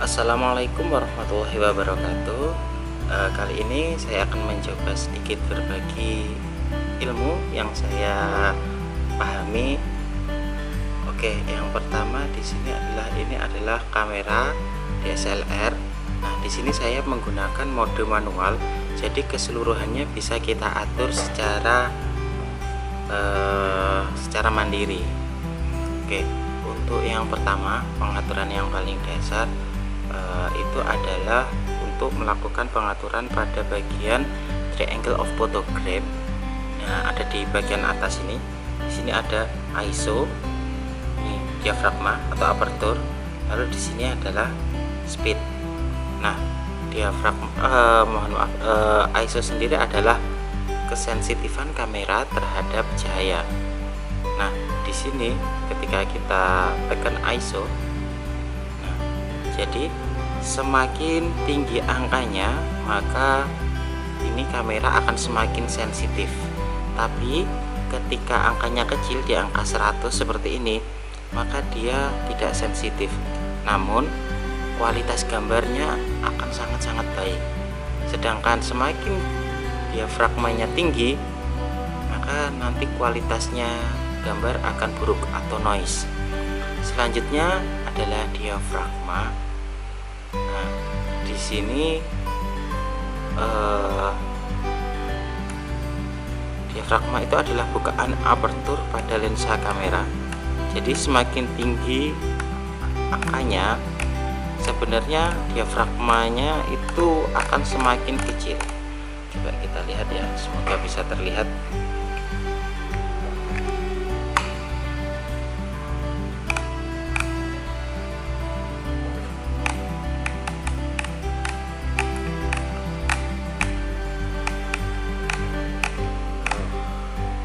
Assalamualaikum warahmatullahi wabarakatuh. Kali ini saya akan mencoba sedikit berbagi ilmu yang saya pahami. Oke, yang pertama di sini adalah kamera DSLR. Nah, di sini saya menggunakan mode manual, jadi keseluruhannya bisa kita atur secara mandiri. Oke, untuk yang pertama, pengaturan yang paling dasar itu adalah untuk melakukan pengaturan pada bagian triangle of photograph. Nah, ada di bagian atas ini. Di sini ada ISO, ini diafragma atau aperture. Lalu di sini adalah speed. Nah, ISO sendiri adalah kesensitifan kamera terhadap cahaya. Nah, di sini ketika kita tekan ISO, nah, jadi semakin tinggi angkanya maka ini kamera akan semakin sensitif. Tapi ketika angkanya kecil di angka 100 seperti ini, maka dia tidak sensitif. Namun kualitas gambarnya akan sangat-sangat baik. Sedangkan semakin diafragmanya tinggi, maka nanti kualitasnya gambar akan buruk atau noise. Selanjutnya adalah diafragma. Nah, di sini diafragma itu adalah bukaan aperture pada lensa kamera. Jadi semakin tinggi angkanya, sebenarnya diafragmanya itu akan semakin kecil. Coba kita lihat ya, semoga bisa terlihat.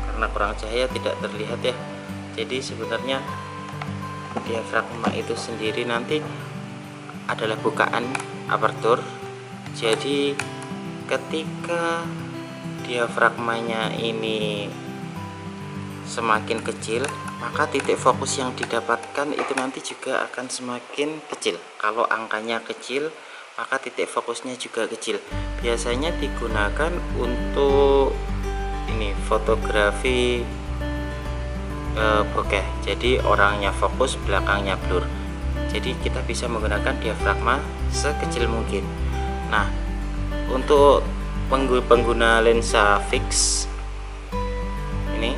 Karena kurang cahaya tidak terlihat ya. Jadi sebenarnya diafragma itu sendiri nanti adalah bukaan aperture. Jadi ketika diafragmanya ini semakin kecil, maka titik fokus yang didapatkan itu nanti juga akan semakin kecil. Kalau angkanya kecil, maka titik fokusnya juga kecil. Biasanya digunakan untuk ini fotografi bokeh. Jadi orangnya fokus, belakangnya blur. Jadi kita bisa menggunakan diafragma sekecil mungkin. Nah, untuk pengguna lensa fix ini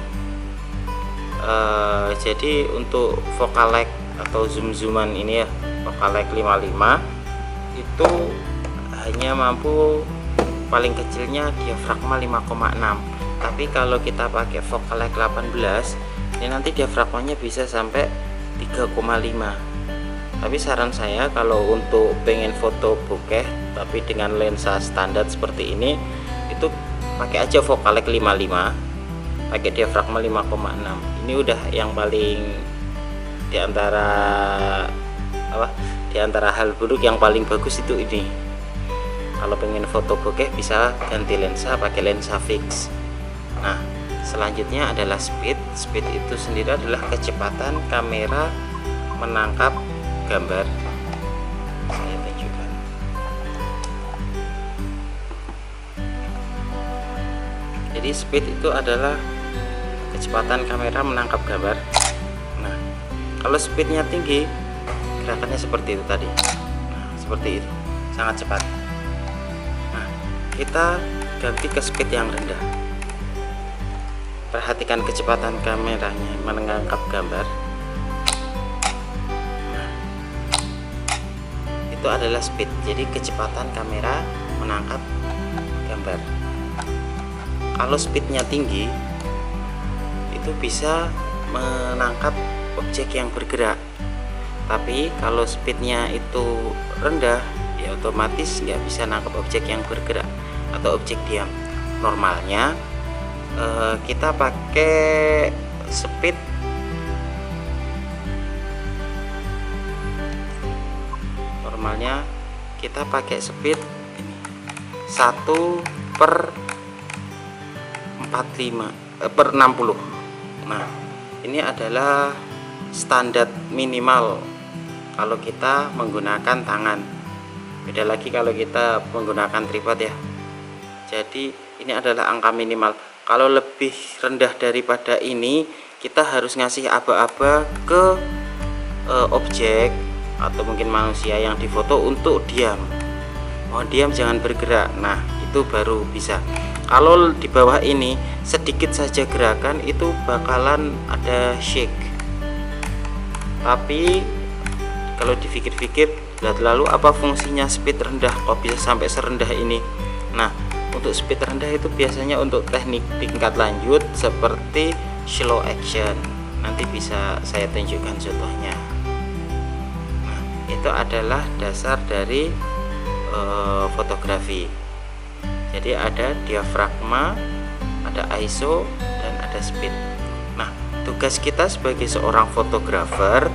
jadi untuk focal length atau zoom-zooman ini ya, focal length 55 itu hanya mampu paling kecilnya diafragma 5,6. Tapi kalau kita pakai focal length 18, ini nanti diafragmanya bisa sampai 3,5. Tapi saran saya kalau untuk pengen foto bokeh tapi dengan lensa standar seperti ini, itu pakai aja focal length 55, pakai diafragma 5,6. Ini udah yang paling diantara hal buruk yang paling bagus itu ini. Kalau pengen foto bokeh bisa ganti lensa, pakai lensa fix. Nah, selanjutnya adalah speed. Speed itu sendiri adalah kecepatan kamera menangkap gambar. Saya tunjukkan. Jadi speed itu adalah kecepatan kamera menangkap gambar. Nah, kalau speednya tinggi, gerakannya seperti itu tadi. Nah, seperti itu, sangat cepat. Nah, kita ganti ke speed yang rendah. Perhatikan kecepatan kameranya menangkap gambar. Nah, itu adalah speed, jadi kecepatan kamera menangkap gambar. Kalau speednya tinggi, itu bisa menangkap objek yang bergerak. Tapi kalau speednya itu rendah, ya otomatis nggak bisa nangkap objek yang bergerak atau objek diam. Normalnya kita pakai speed ini 1/60. Nah, ini adalah standar minimal kalau kita menggunakan tangan. Beda lagi kalau kita menggunakan tripod ya. Jadi ini adalah angka minimal. Kalau lebih rendah daripada ini, kita harus ngasih aba-aba ke objek atau mungkin manusia yang difoto untuk diam. Mohon diam, jangan bergerak. Nah, itu baru bisa. Kalau di bawah ini sedikit saja gerakan itu bakalan ada shake. Tapi kalau dipikir-pikir, lalu apa fungsinya speed rendah kok bisa sampai serendah ini? Nah, untuk speed rendah itu biasanya untuk teknik tingkat lanjut seperti slow action. Nanti bisa saya tunjukkan contohnya. Nah, itu adalah dasar dari fotografi. Jadi ada diafragma, ada ISO, dan ada speed. Nah, tugas kita sebagai seorang fotografer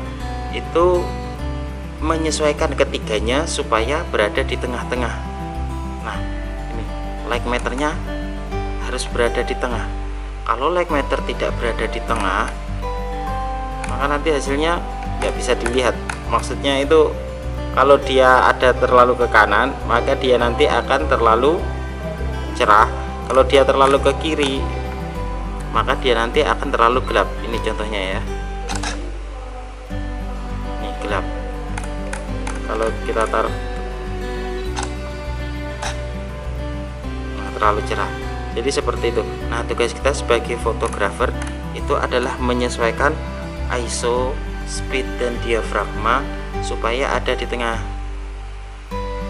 itu menyesuaikan ketiganya supaya berada di tengah-tengah. Nah, ini like meternya harus berada di tengah. Kalau like meter tidak berada di tengah, maka nanti hasilnya nggak bisa dilihat. Maksudnya itu kalau dia ada terlalu ke kanan, maka dia nanti akan terlalu cerah. Kalau dia terlalu ke kiri, maka dia nanti akan terlalu gelap. Ini contohnya ya, ini gelap. Kalau kita taruh terlalu cerah, jadi seperti itu. Nah, tugas kita sebagai fotografer itu adalah menyesuaikan ISO, speed, dan diafragma supaya ada di tengah.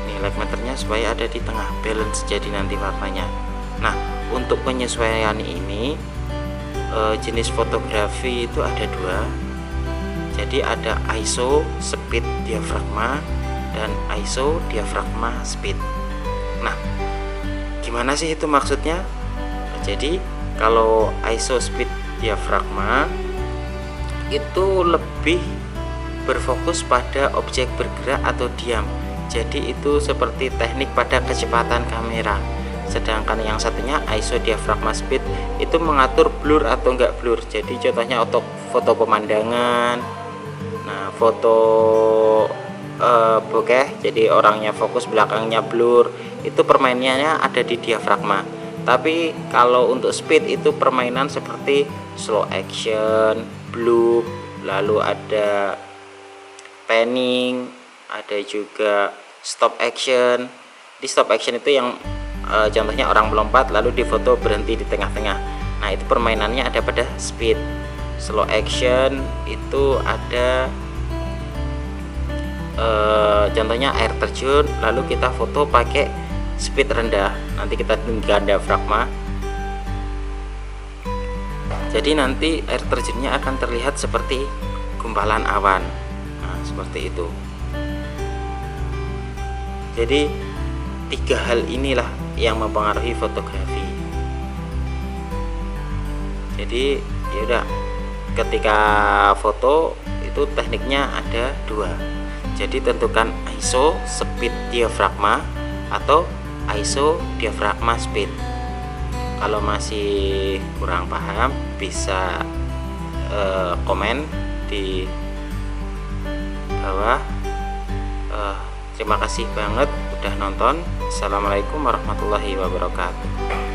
Nih like meternya supaya ada di tengah, balance jadi nanti warnanya. Nah, untuk penyesuaian ini jenis fotografi itu ada dua. Jadi ada ISO, speed, diafragma, dan ISO, diafragma, speed. Nah, gimana sih itu maksudnya? Jadi kalau ISO, speed, diafragma itu lebih berfokus pada objek bergerak atau diam. Jadi itu seperti teknik pada kecepatan kamera. Sedangkan yang satunya ISO, diafragma, speed itu mengatur blur atau enggak blur. Jadi contohnya untuk foto pemandangan, nah foto bokeh, jadi orangnya fokus belakangnya blur, itu permainannya ada di diafragma. Tapi kalau untuk speed itu permainan seperti slow action, bloop, lalu ada panning, ada juga stop action. Di stop action itu yang contohnya orang melompat lalu difoto berhenti di tengah-tengah. Nah, itu permainannya ada pada speed. Slow action itu ada contohnya air terjun lalu kita foto pakai speed rendah. Nanti kita tinggal diafragma. Jadi nanti air terjunnya akan terlihat seperti gumpalan awan. Nah, seperti itu. Jadi tiga hal inilah yang mempengaruhi fotografi. Jadi yaudah, ketika foto itu tekniknya ada dua. Jadi tentukan ISO, speed, diafragma, atau ISO, diafragma, speed. Kalau masih kurang paham bisa komen di bawah. Terima kasih banget udah nonton. Assalamualaikum warahmatullahi wabarakatuh.